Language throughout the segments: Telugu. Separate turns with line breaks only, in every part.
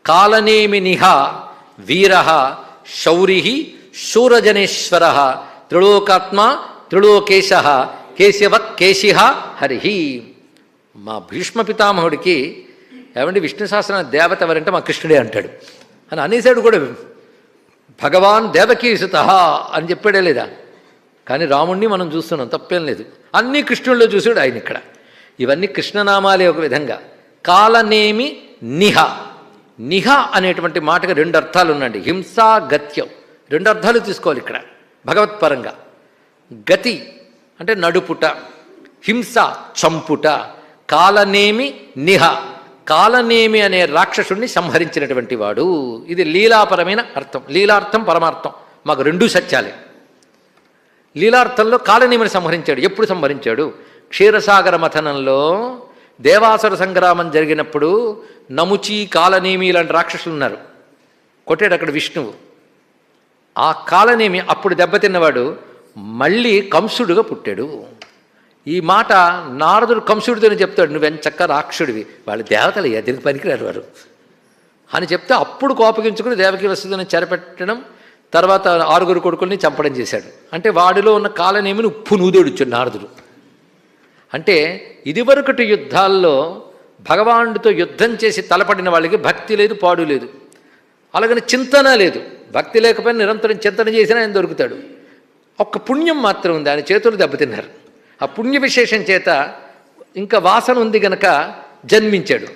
కాలనేమినిహ వీర శౌరి శూరజనేశ్వర త్రిలోకాత్మ త్రిలోకేశ కేశవ కేశిహ హరి. మా భీష్మ పితామహుడికి ఏమంటే విష్ణు సహస్రనామ దేవత ఎవరంటే మా కృష్ణుడే అంటాడు అని అనేసాడు కూడా. భగవాన్ దేవకీసుత అని చెప్పాడే లేదా? కానీ రాముణ్ణి మనం చూస్తున్నాం, తప్పేం లేదు. అన్నీ కృష్ణుల్లో చూసాడు ఆయన. ఇక్కడ ఇవన్నీ కృష్ణనామాలే. ఒక విధంగా కాలనేమి నిహ. నిహ అనేటువంటి మాటకి రెండు అర్థాలు ఉన్నాయండి. హింసా గత్యం రెండు అర్థాలు తీసుకోవాలి ఇక్కడ భగవత్పరంగా. గతి అంటే నడుపుట, హింస చంపుట. కాలనేమి నిహ, కాలనేమి అనే రాక్షసుడిని సంహరించినటువంటి వాడు. ఇది లీలాపరమైన అర్థం. లీలార్థం పరమార్థం మాకు రెండూ సత్యాలే. లీలార్థంలో కాలనేమిని సంహరించాడు. ఎప్పుడు సంహరించాడు? క్షీరసాగర మథనంలో దేవాసుర సంగ్రామం జరిగినప్పుడు నముచి కాలనేమి ఇలాంటి రాక్షసులు ఉన్నారు. కొట్టాడు అక్కడ విష్ణువు. ఆ కాలనేమి అప్పుడు దెబ్బతిన్నవాడు మళ్ళీ కంసుడుగా పుట్టాడు. ఈ మాట నారదుడు కంసుడితోనే చెప్తాడు, నువ్వెంచక్క రాక్షసుడివి, వాళ్ళు దేవతలు ఎదిరికి పనికిరారు వారు అని చెప్తే అప్పుడు కోపగించుకుని దేవకి వసుదని చెరపెట్టడం, తర్వాత 6 కొడుకుల్ని చంపడం చేశాడు. అంటే వాడిలో ఉన్న కాలనేమిని ఉప్పు నూదోడిచ్చాడు నారదుడు. అంటే ఇదివరకటి యుద్ధాల్లో భగవానుడితో యుద్ధం చేసి తలపడిన వాళ్ళకి భక్తి లేదు, పాడు లేదు. అలాగని చింతన లేదు. భక్తి లేకపోయినా నిరంతరం చింతన చేసినా ఆయన దొరుకుతాడు. ఒక్క పుణ్యం మాత్రం ఉంది, ఆయన చేతులు దెబ్బతిన్నారు. ఆ పుణ్య విశేషం చేత ఇంకా వాసన ఉంది గనక జన్మించాడు.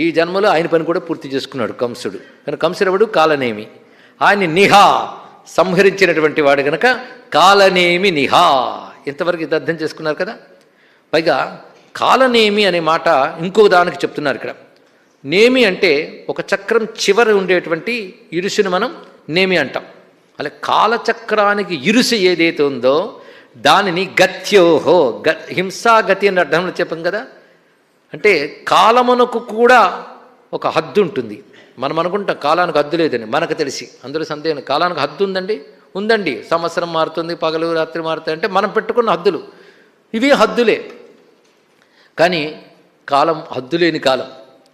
ఈ జన్మలో ఆయన పని కూడా పూర్తి చేసుకున్నాడు కంసుడు. కనుక కంసుడెవడు? కాలనేమి. ఆయన నిహా సంహరించినటువంటి వాడు గనక కాలనేమి నిహా. ఇంతవరకు ఇది అర్థం చేసుకున్నారు కదా. పైగా కాలనేమి అనే మాట ఇంకొక దానికి చెప్తున్నారు ఇక్కడ. నేమి అంటే ఒక చక్రం చివర ఉండేటువంటి ఇరుసుని మనం నేమి అంటాం. అలా కాలచక్రానికి ఇరుసు ఏదైతే ఉందో దానిని గత్యోహో, హింసాగతి అని అర్థంలో చెప్పాం కదా. అంటే కాలమునకు కూడా ఒక హద్దు ఉంటుంది. మనం అనుకుంటాం కాలానికి హద్దు లేదని, మనకు తెలిసి అందులో సందేహం. కాలానికి హద్దు ఉందండి, ఉందండి. సంవత్సరం మారుతుంది, పగలు రాత్రి మారుతాయి అంటే మనం పెట్టుకున్న హద్దులు ఇవి హద్దులే. కానీ కాలం హద్దు లేని కాలం.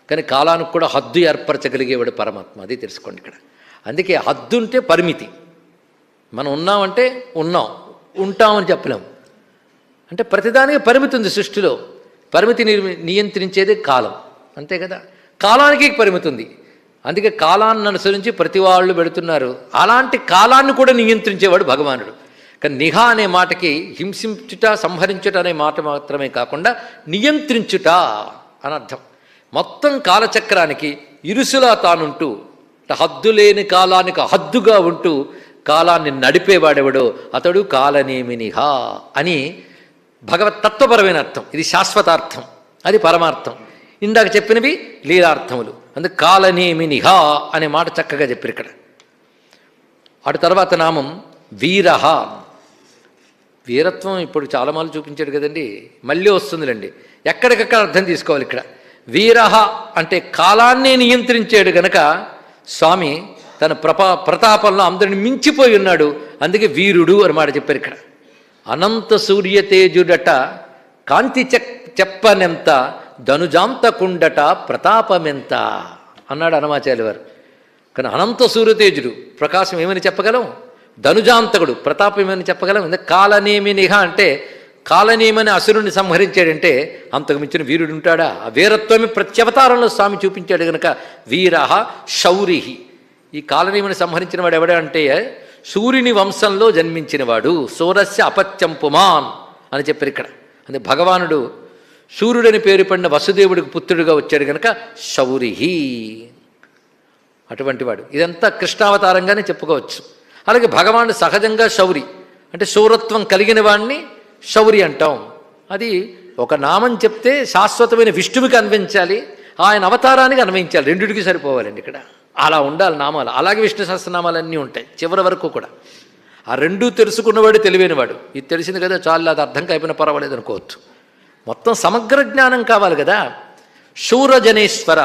కానీ కాలానికి కూడా హద్దు ఏర్పరచగలిగేవాడు పరమాత్మ. అది తెలుసుకోండి ఇక్కడ. అందుకే హద్దు ఉంటే పరిమితి. మనం ఉన్నామంటే ఉన్నాం, ఉంటామని చెప్పలేము. అంటే ప్రతిదానికి పరిమితి ఉంది సృష్టిలో. పరిమితి నియంత్రించేది కాలం, అంతే కదా. కాలానికి పరిమితి ఉంది. అందుకే కాలాన్ని అనుసరించి ప్రతి వాళ్ళు పెడుతున్నారు. అలాంటి కాలాన్ని కూడా నియంత్రించేవాడు భగవానుడు. కానీ నిహా అనే మాటకి హింసించుట, సంహరించుట అనే మాట మాత్రమే కాకుండా నియంత్రించుట అని అర్థం. మొత్తం కాలచక్రానికి ఇరుసులా తానుంటూ, హద్దు లేని కాలానికి హద్దుగా ఉంటూ కాలాన్ని నడిపేవాడెవడో అతడు కాలనేమినిహా అని భగవత్ తత్వపరమైన అర్థం. ఇది శాశ్వతార్థం, అది పరమార్థం. ఇందాక చెప్పినవి లీలార్థములు. అందుకు కాలనేమినిహా అనే మాట చక్కగా చెప్పారు ఇక్కడ. అటు తర్వాత నామం వీరహ. వీరత్వం ఇప్పుడు చాలా మంది చూపించాడు కదండి, మళ్ళీ వస్తుందిలేండి. ఎక్కడికక్కడ అర్థం తీసుకోవాలి ఇక్కడ. వీరహ అంటే కాలాన్నే నియంత్రించాడు గనక స్వామి తన ప్రతాపంలో అందరిని మించిపోయి ఉన్నాడు. అందుకే వీరుడు అని మాట చెప్పారు ఇక్కడ. అనంత సూర్యతేజుడట కాంతి చెప్పనెంత ధనుజాంతకుండట ప్రతాపమెంత అన్నాడు అన్నమాచార్య వారు. కానీ అనంత సూర్యతేజుడు ప్రకాశం ఏమని చెప్పగలం? ధనుజాంతకుడు ప్రతాపం ఏమని చెప్పగలం? కాలనేమినిహ అంటే కాలనేమని అసురుణ్ణి సంహరించాడంటే అంతకు మించిన వీరుడు ఉంటాడా? ఆ వీరత్వమే ప్రత్యవతారంలో స్వామి చూపించాడు కనుక వీరహ శౌరిహి. ఈ కాలనేమిని సంహరించిన వాడు ఎవడే అంటే సూర్యుని వంశంలో జన్మించినవాడు. సూరస్య అపత్యం పుమాన్ అని చెప్పారు ఇక్కడ. అంటే భగవానుడు సూర్యుడని పేరు పడిన వసుదేవుడికి పుత్రుడిగా వచ్చాడు కనుక శౌరిహి అటువంటి వాడు. ఇదంతా కృష్ణావతారంగానే చెప్పుకోవచ్చు. అలాగే భగవానుడు సహజంగా శౌరి అంటే శౌరత్వం కలిగిన వాడిని శౌరి అంటాం. అది ఒక నామం చెప్తే శాశ్వతమైన విష్ణువుకి అన్వయించాలి, ఆయన అవతారానికి అన్వయించాలి. రెండిటికి సరిపోవాలండి ఇక్కడ. అలా ఉండాలి నామాలు. అలాగే విష్ణు సహస్రనామాలన్నీ ఉంటాయి చివరి వరకు కూడా. ఆ రెండూ తెలుసుకున్నవాడు తెలివైనవాడు. ఇది తెలిసింది కదా చాలు, అది అర్థం కాకపోయినా పర్వాలేదు అనుకోవచ్చు. మొత్తం సమగ్ర జ్ఞానం కావాలి కదా. శూరజనేశ్వర